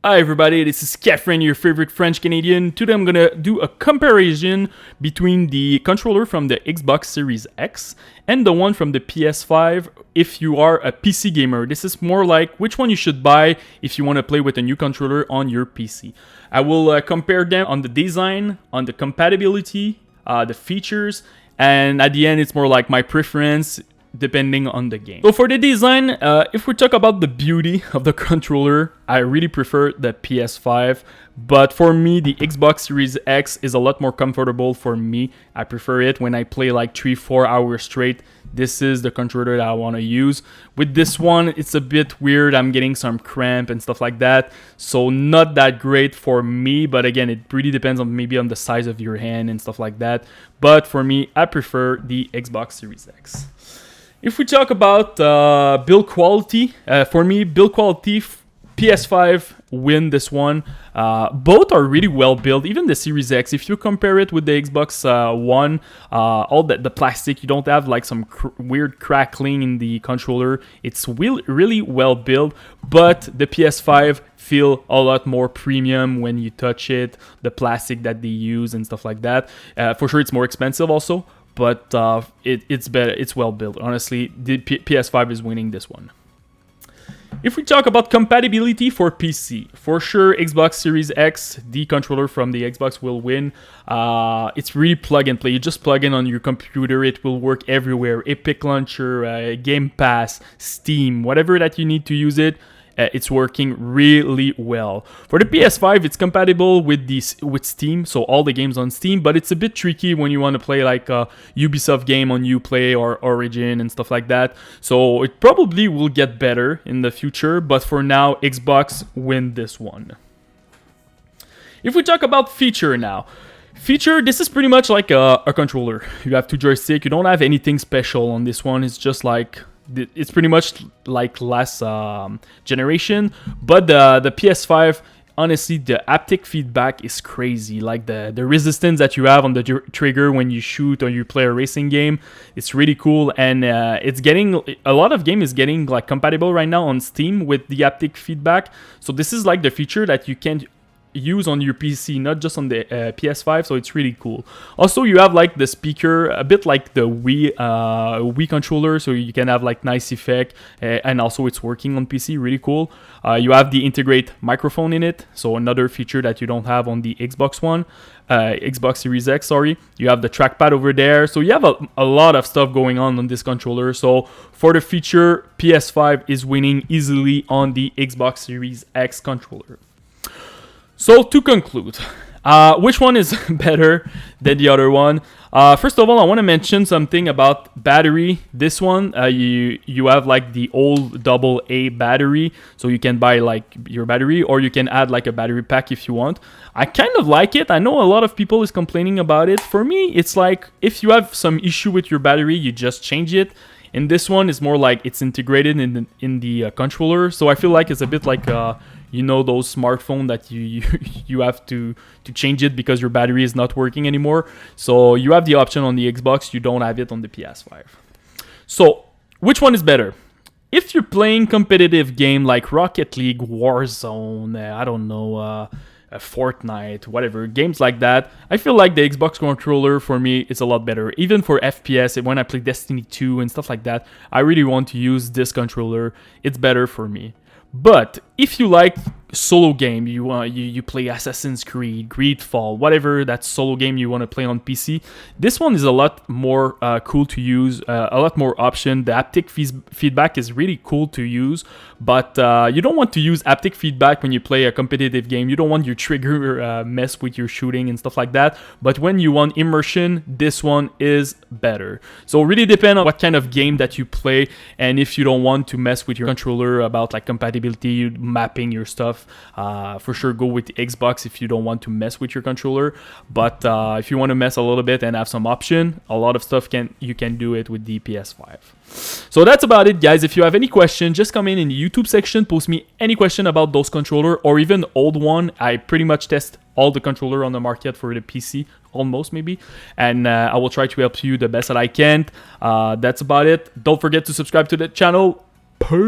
Hi everybody, this is Catherine, your favorite French Canadian. Today I'm gonna do a comparison between the controller from the Xbox Series X and the one from the PS5 if you are a PC gamer. This is more like which one you should buy if you want to play with a new controller on your PC. I will compare them on the design, on the compatibility, the features, and at the end it's more like my preference depending on the game. So for the design, if we talk about the beauty of the controller, I really prefer the PS5, but for me the Xbox Series X is a lot more comfortable for me. I prefer it when I play like 3-4 hours straight. This is the controller that I want to use. With this one, it's a bit weird. I'm getting some cramp and stuff like that, so not that great for me, but again, it really depends on maybe on the size of your hand and stuff like that. But for me, I prefer the Xbox Series X. If we talk about build quality, for me, build quality, PS5 win this one. Both are really well built, even the Series X. If you compare it with the Xbox One, all the plastic, you don't have like some weird crackling in the controller. It's really well built, but the PS5 feel a lot more premium when you touch it, the plastic that they use and stuff like that. For sure, it's more expensive also, but it's better. It's well built. Honestly, the PS5 is winning this one. If we talk about compatibility for PC, for sure Xbox Series X, the controller from the Xbox will win. It's really plug and play. You just plug in on your computer, it will work everywhere. Epic Launcher, Game Pass, Steam, whatever that you need to use it. It's working really well. For the PS5, it's compatible with Steam, so all the games on Steam, but it's a bit tricky when you want to play like a Ubisoft game on Uplay or Origin and stuff like that. So it probably will get better in the future, but for now, Xbox win this one. If we talk about feature now, this is pretty much like a controller. You have two joysticks. You don't have anything special on this one. It's just like it's pretty much like last generation, but the PS5, honestly, the haptic feedback is crazy. Like the resistance that you have on the trigger when you shoot or you play a racing game, it's really cool. And it's getting a lot of game is getting like compatible right now on Steam with the haptic feedback. So this is like the feature that you can use on your PC, not just on the PS5, so it's really cool. Also, you have like the speaker, a bit like the Wii controller, so you can have like nice effect, and also it's working on PC, really cool. You have the integrate microphone in it, so another feature that you don't have on the Xbox One, Xbox Series X, sorry. You have the trackpad over there, so you have a lot of stuff going on this controller. So for the feature, PS5 is winning easily on the Xbox Series X controller. So to conclude, which one is better than the other one? First of all, I want to mention something about battery. This one, you have like the old AA battery, so you can buy like your battery, or you can add like a battery pack if you want. I kind of like it. I know a lot of people is complaining about it. For me, it's like if you have some issue with your battery, you just change it. And this one is more like it's integrated in the controller, so I feel like it's a bit like you know, those smartphones that you have to change it because your battery is not working anymore. So you have the option on the Xbox, you don't have it on the PS5. So which one is better? If you're playing competitive game like Rocket League, Warzone, I don't know, Fortnite, whatever, games like that, I feel like the Xbox controller for me is a lot better. Even for FPS, when I play Destiny 2 and stuff like that, I really want to use this controller. It's better for me. But if you like solo game, you play Assassin's Creed, Greedfall, whatever that solo game you want to play on PC, this one is a lot more cool to use, a lot more option. The haptic feedback is really cool to use, but you don't want to use haptic feedback when you play a competitive game. You don't want your trigger mess with your shooting and stuff like that. But when you want immersion, this one is better. So it really depends on what kind of game that you play, and if you don't want to mess with your controller about like compatibility, mapping your stuff, for sure go with the Xbox if you don't want to mess with your controller. But if you want to mess a little bit and have some option, a lot of stuff you can do it with the PS5. So that's about it, guys. If you have any question, just come in the YouTube section, post me any question about those controller or even old one. I pretty much test all the controller on the market for the PC, almost maybe, and I will try to help you the best that I can. That's about it. Don't forget to subscribe to the channel. Peace.